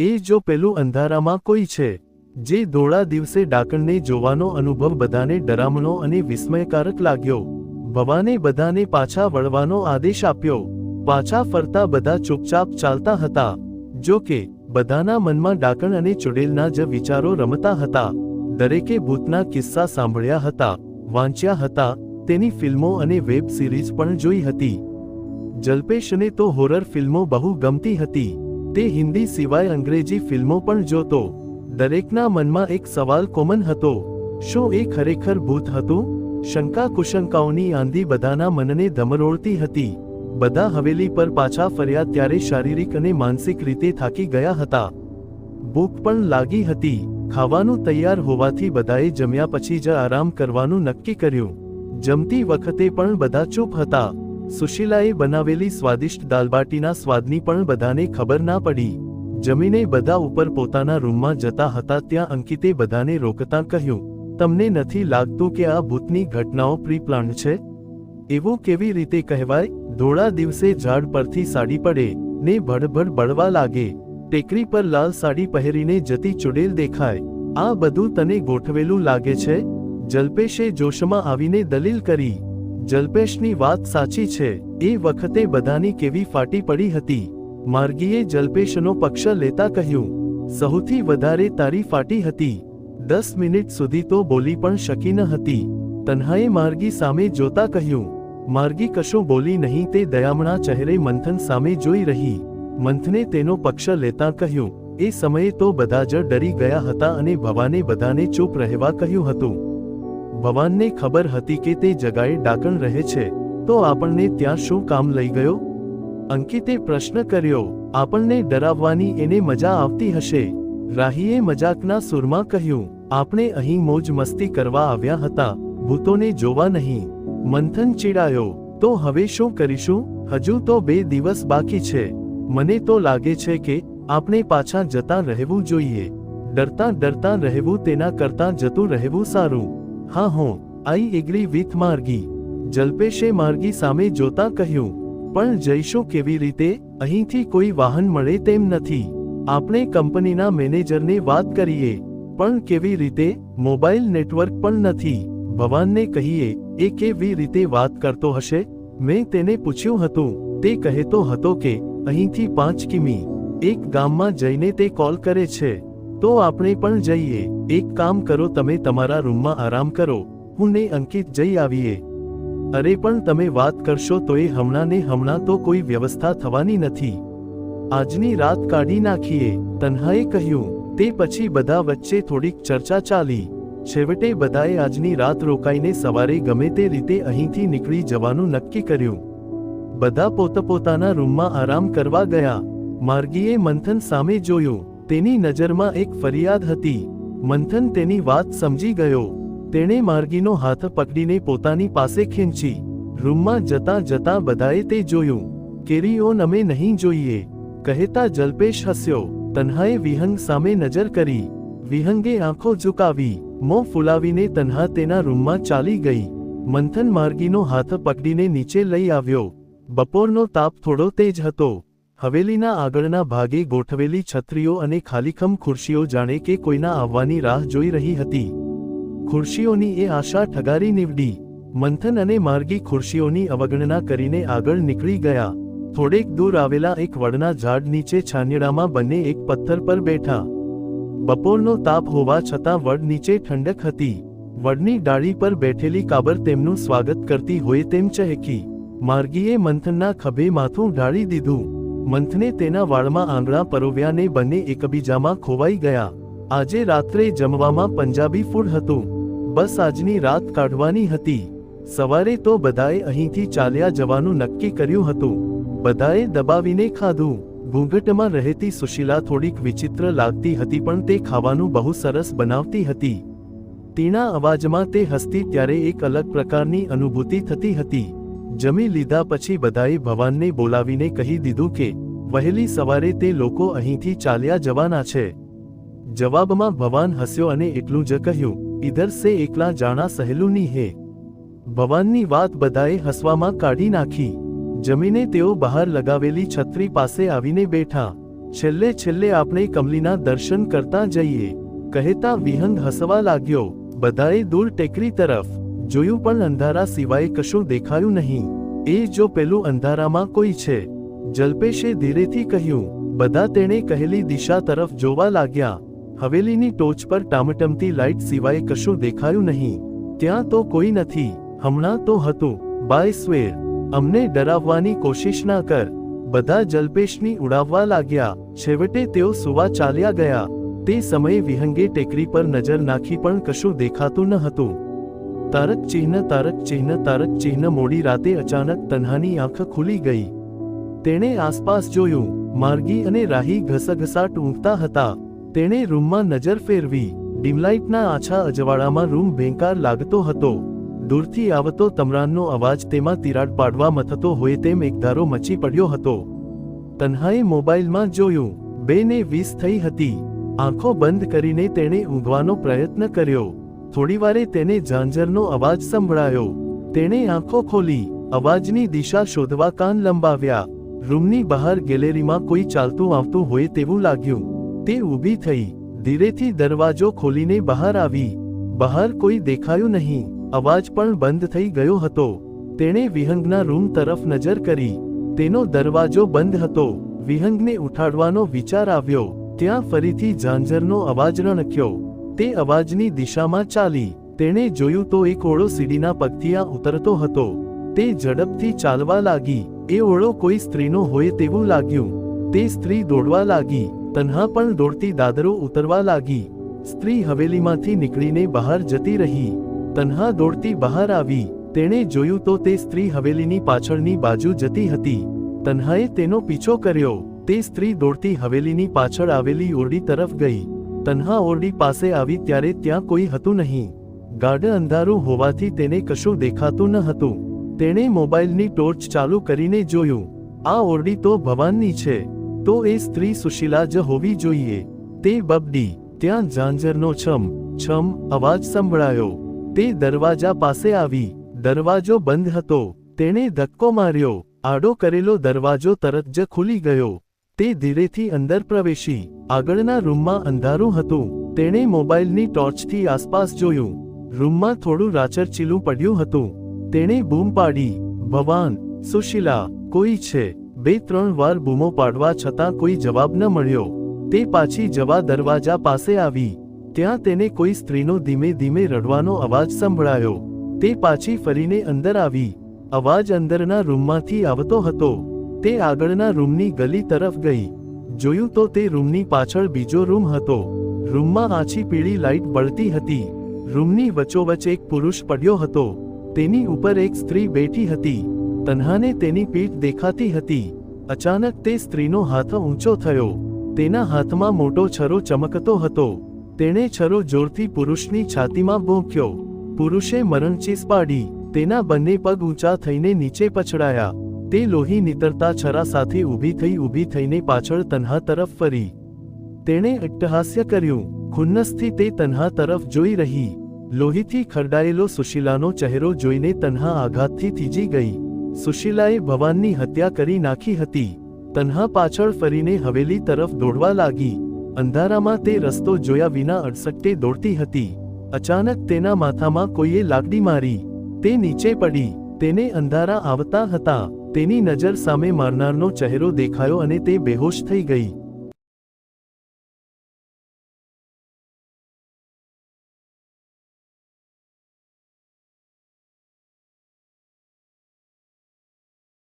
એ જો પેલું અંધારામાં કોઈ છે, જે ધોળા દિવસે ડાકણને જોવાનો અનુભવ બધાને ડરામણો અને વિસ્મયકારક લાગ્યો. ભવાને બધાને પાછા વળવાનો આદેશ આપ્યો. પાછા ફરતા બધા ચૂપચાપ ચાલતા હતા. જો કે બધાના મનમાં ડાકણ અને ચુડેલના જ વિચારો રમતા હતા. દરેકે ભૂતના કિસ્સા સાંભળ્યા હતા, વાંચ્યા હતા, તેની ફિલ્મો અને વેબ સિરીઝ પણ જોઈ હતી. જલ્પેશને તો હોરર ફિલ્મો બહુ ગમતી હતી. તે હિન્દી સિવાય અંગ્રેજી ફિલ્મો પણ જોતો. દરેકના મનમાં એક સવાલ કોમન હતો: શું એ ખરેખર ભૂત હતું? શંકા કુશંકાઓની આંધી બધાના મનને ધમરોળતી હતી. બધા હવેલી પર પાછા ફર્યા ત્યારે શારીરિક અને માનસિક રીતે થાકી ગયા હતા. ભૂખ પણ લાગી હતી. ખાવાનું તૈયાર હોવાથી બધાએ જમ્યા પછી જ આરામ કરવાનું નક્કી કર્યું. જમતી વખતે પણ બધા ચૂપ હતા. સુશીલાએ બનાવેલી સ્વાદિષ્ટ દાલબાટીના સ્વાદની પણ બધાને ખબર ના પડી. જમીને બધા ઉપર પોતાના રૂમમાં જતા હતા ત્યાં અંકિતે બધાને રોકતા કહ્યું, તમને નથી લાગતું કે આ ભૂતની ઘટનાઓ પ્રી પ્લાન્ડ છે? એવું કેવી રીતે કહેવાય? ધોળા દિવસે ઝાડ પરથી સાડી પડે ને ભડભડ બળવા લાગે. ટેકરી પર લાલ સાડી પહેરીને જતી ચુડેલ દેખાય. આ બધું તને ગોઠવેલું લાગે છે? જલ્પેશે જોશમાં આવીને દલીલ કરી. જલ્પેશની વાત સાચી છે. એ વખતે બધાની કેવી ફાટી પડી હતી. માર્ગીએ જલ્પેશનો પક્ષ લેતા કહ્યું, સૌથી વધારે તારી ફાટી હતી. 10 મિનિટ સુધી તો બોલી પણ શકી ન હતી. તન્હાએ માર્ગી સામે જોતા કહ્યું. માર્ગી કશું બોલી નહીં. તે દયામણા ચહેરે મંથન સામે જોઈ રહી. મંથને તેનો પક્ષ લેતા કહ્યું, એ સમયે તો બધા જ ડરી ગયા હતા અને ભવાને બધાને ચૂપ રહેવા કહ્યું હતું. ભવાનને ખબર હતી કે તે જગાએ ડાકણ રહે છે, તો આપણને ત્યાં શું કામ લઈ ગયો? અંકિતે પ્રશ્ન કર્યો. આપણને ડરાવવાની એને મજા આવતી હશે. રાહીએ મજાકના સૂરમાં કહ્યું, આપણે અહીં મોજ મસ્તી કરવા આવ્યા હતા, ભૂતોને જોવા નહીં. મંથન ચીડાયો, તો હવે શું કરીશું? હજુ તો 2 દિવસ બાકી છે. મને તો લાગે છે કે આપણે પાછા જતા રહેવું જોઈએ. ડરતા ડરતા રહેવું તેના કરતાં જતું રહેવું સારું. હા હું I agree with Margi. જલ્પેશે Margi સામે જોતા કહ્યું, પણ જઈશું કેવી રીતે? અહીંથી કોઈ વાહન મળે તેમ નથી. આપણે કંપનીના મેનેજરને વાત કરીએ. પણ કેવી રીતે? મોબાઈલ નેટવર્ક પણ નથી. ભવાનને કહીએ. એ કેવી રીતે વાત કરતો હશે? મેં તેને પૂછ્યું હતું. તે કહેતો હતો કે અહીંથી 5 કિમી એક ગામમાં જઈને તે કોલ કરે છે. તો આપણે પણ જઈએ. એક કામ કરો, તમે તમારા રૂમમાં આરામ કરો, હું ને અંકિત જઈ આવીએ. અરે પણ તમે વાત કરશો તો એ હમણાં ને હમણાં તો કોઈ વ્યવસ્થા થવાની નથી. આજની રાત કાઢી નાખીએ, તન્હાએ કહ્યું. તે પછી બધા વચ્ચે થોડીક ચર્ચા ચાલી. છેવટે બધાએ આજની રાત રોકાઈને સવારે ગમે તે રીતે અહીંથી નીકળી જવાનું નક્કી કર્યું. બધા પોતપોતાના રૂમમાં આરામ કરવા ગયા. માર્ગીએ મંથન સામે જોયું. તેની નજરમાં એક ફરિયાદ હતી. મંથન તેની વાત સમજી ગયો. તેણે માર્ગીનો હાથ પકડીને પોતાની પાસે ખેંચી. રૂમમાં જતા જતા બધાએ તે જોયું. કેરી ઓન, અમે નહીં જોઈએ, કહેતા જલ્પેશ હસ્યો. તન્હાએ વિહંગ સામે નજર કરી. વિહંગે આંખો ઝુકાવી, મોં ફૂલાવીને તન્હા તેના રૂમમાં ચાલી ગઈ. મંથન માર્ગીનો હાથ પકડીને નીચે લઈ આવ્યો. બપોરનો તાપ થોડો તેજ હતો. હવેલીના આગળના ભાગે ગોઠવેલી છત્રીઓ અને ખાલીખમ ખુરશીઓ જાણે કે કોઈના આવવાની રાહ જોઈ રહી હતી. ખુરશીઓની એ આશા ઠગારી નીવડી. મંથન અને માર્ગી ખુરશીઓની અવગણના કરીને આગળ નીકળી ગયા. થોડેક દૂર આવેલા એક વડના ઝાડ નીચે છાનિયાડામાં બંને એક પથ્થર પર બેઠા. બપોરનો તાપ હોવા છતાં વડ નીચે ઠંડક હતી. વડની ડાળી પર બેઠેલી કાબર તેમનું સ્વાગત કરતી હોય તેમ ચહેકી. માર્ગીએ મંથનના ખભે માથું ઢાળી દીધું. મંથને તેના વાળમાં આંગળા પરોવ્યા ને બંને એકબીજામાં ખોવાઈ ગયા. આજે રાત્રે જમવામાં પંજાબી ફૂડ હતું. બસ આજની રાત કાઢવાની હતી. સવારે તો બધાએ અહીંથી ચાલ્યા જવાનું નક્કી કર્યું હતું. બધાએ દબાવીને ખાધું. ઘૂંઘટમાં રહેતી સુશીલા થોડીક વિચિત્ર લાગતી હતી, પણ તે ખાવાનું બહુ સરસ બનાવતી હતી. તેના અવાજમાં તે હસતી ત્યારે એક અલગ પ્રકારની અનુભૂતિ થતી હતી. જમી લીધા પછી બધાએ ભવાનને બોલાવીને કહી દીધું કે વહેલી સવારે તે લોકો અહીંથી ચાલ્યા જવાના છે. જવાબમાં ભવાન હસ્યો અને એટલું જ કહ્યું, ઇધર સે એકલા જાણા સહેલું ની હે. ભવાનની વાત બધાએ હસવામાં કાઢી નાખી. જમીને તેઓ બહાર લગાવેલી છત્રી પાસે આવીને બેઠા. છેલ્લે છેલ્લે આપણે કમલીના દર્શન કરતા જઈએ, કહેતા વિહંગ હસવા લાગ્યો. બધાએ દૂર ટેકરી તરફ જોયું પણ અંધારા સિવાય કશું દેખાયું નહીં. એ જો પેલું અંધારામાં કોઈ છે, જલ્પેશે ધીરેથી કહ્યું. બધા તેણે કહેલી દિશા તરફ જોવા લાગ્યા. હવેલીની ટોચ પર ટામટમતી લાઇટ સિવાય કશું દેખાયું નહીં. ત્યાં તો કોઈ નથી. હમણાં તો હતું. બાય સ્વેર, અમને ડરાવવાની કોશિશ ના કર. બધા જલ્પેશની ઉડાવવા લાગ્યા. છેવટે તેઓ સુવા ચાલ્યા ગયા. તે સમયે વિહંગે ટેકરી પર નજર નાખી પણ કશું દેખાતું ન હતું. તારક ચિહ્ન, તારક ચિહ્ન, તારક ચિહ્ન. મોડી રાતે અચાનક તન્હાની આંખ ખુલી ગઈ. તેણે આસપાસ જોયું. માર્ગી અને રાહી ઘસઘસાટ ઊંઘતા હતા. તેણે રૂમમાં નજર ફેરવી. ડીમલાઇટના આછા અજવાળામાં રૂમ ભયંકર લાગતો હતો. દૂરથી આવતો તમરાનનો અવાજ તેમાં તિરાડ પાડવા મથતો હોય તેમ એકધારો મચી પડ્યો હતો. તન્હાએ મોબાઈલમાં જોયું. 2:20 થઈ હતી. આંખો બંધ કરીને તેણે ઊંઘવાનો પ્રયત્ન કર્યો. થોડીવારે તેને ઝાંઝરનો અવાજ સંભળાયો. તેણે આંખો ખોલી. અવાજની દિશા શોધવા કાન લંબાવ્યા. રૂમની બહાર ગેલેરીમાં કોઈ ચાલતું આવતું હોય તેવું લાગ્યું. તે ઊભી થઈ. ધીરેથી દરવાજો ખોલીને બહાર આવી. બહાર કોઈ દેખાયું નહીં. અવાજ પણ બંધ થઈ ગયો હતો. તેણે વિહંગના રૂમ તરફ નજર કરી. તેનો દરવાજો બંધ હતો. વિહંગને ઉઠાડવાનો વિચાર આવ્યો. ત્યાં ફરીથી ઝાંઝરનો અવાજ રણક્યો. તે અવાજની દિશામાં ચાલી. તેણે જોયું તો એક ઓળો સીડીના પગથિયાં ઉતરતો હતો. તે ઝડપથી ચાલવા લાગી. એ ઓળો કોઈ સ્ત્રીનો હોય તેવું લાગ્યું. તે સ્ત્રી દોડવા લાગી. તન્હા પણ દોડતી દાદરો ઉતરવા લાગી. સ્ત્રી હવેલીમાંથી નીકળીને બહાર જતી રહી. તન્હા દોડતી બહાર આવી. તેણે જોયું તો તે સ્ત્રી હવેલીની પાછળની બાજુ જતી હતી. તન્હાએ તેનો પીછો કર્યો. તે સ્ત્રી દોડતી હવેલીની પાછળ આવેલી ઓરડી તરફ ગઈ. તન્હા ઓરડી પાસે આવી ત્યારે ત્યાં કોઈ હતું નહીં. ગાઢ અંધારું હોવાથી તેને કશું દેખાતું ન હતું. તેણે મોબાઈલની ટોર્ચ ચાલુ કરીને જોયું. આ ઓરડી તો ભવાનની છે. તો એ સ્ત્રી સુશીલા જ હોવી જોઈએ. તે બબડી. ત્યાં ઝાંઝરનો છમ છમ અવાજ સંભળાયો. તે દરવાજા પાસે આવી. દરવાજો બંધ હતો. તેણે ધક્કો માર્યો. આડો કરેલો દરવાજો તરત જ ખુલી ગયો. તે ધીરેથી અંદર પ્રવેશી. આગળના રૂમમાં અંધારું હતું. તેણે મોબાઈલની ટોર્ચથી આસપાસ જોયું. રૂમમાં થોડું રાચરચીલું પડ્યું હતું. તેણે બૂમ પાડી, ભવાન, સુશીલા, કોઈ છે? 2-3 વાર બૂમો પાડવા છતાં કોઈ જવાબ ન મળ્યો. તે પાછી જવા દરવાજા પાસે આવી. ત્યાં તેને કોઈ સ્ત્રીનો ધીમે ધીમે રડવાનો અવાજ સંભળાયો. તે પાછી ફરીને અંદર આવી. અવાજ અંદરના રૂમમાંથી આવતો હતો. તે આગળના રૂમની ગલી તરફ ગઈ. જોયું તો તે રૂમની પાછળ બીજો રૂમ હતો. રૂમમાં આછી પીળી લાઇટ બળતી હતી. રૂમની વચ્ચોવચ્ચ એક પુરુષ પડ્યો હતો. તેની ઉપર એક સ્ત્રી બેઠી હતી. તન્હાને તેની પીઠ દેખાતી હતી. અચાનક તે સ્ત્રીનો હાથ ઊંચો થયો. તેના હાથમાં મોટો છરો ચમકતો હતો. તેણે છરો જોરથી પુરુષની છાતીમાં ભોંક્યો. પુરુષે મરણચીસ પાડી. તેના બંને પગ ઊંચા થઈને નીચે પછડાયા. તે લોહી નીતરતા છરા સાથે ઊભી થઈને પાછળ તન્હા તરફ ફરી. તેણે અટ્ટહાસ્ય કર્યું. ખુન્નસથી તે તન્હા તરફ જોઈ રહી. લોહીથી ખરડાયેલો સુશીલાનો ચહેરો જોઈને તન્હા આઘાતથી થીજી ગઈ. સુશીલાએ ભવાનની હત્યા કરી નાખી હતી. તન્હા પાછળ ફરીને હવેલી તરફ દોડવા લાગી. અંધારામાં તે રસ્તો જોયા વિના અડસટ્ટે દોડતી હતી. અચાનક તેના માથામાં કોઈએ લાકડી મારી. તે નીચે પડી. તેને અંધારા આવતા હતા. તેની નજર સામે મારનારનો ચહેરો દેખાયો અને તે બેહોશ થઈ ગઈ.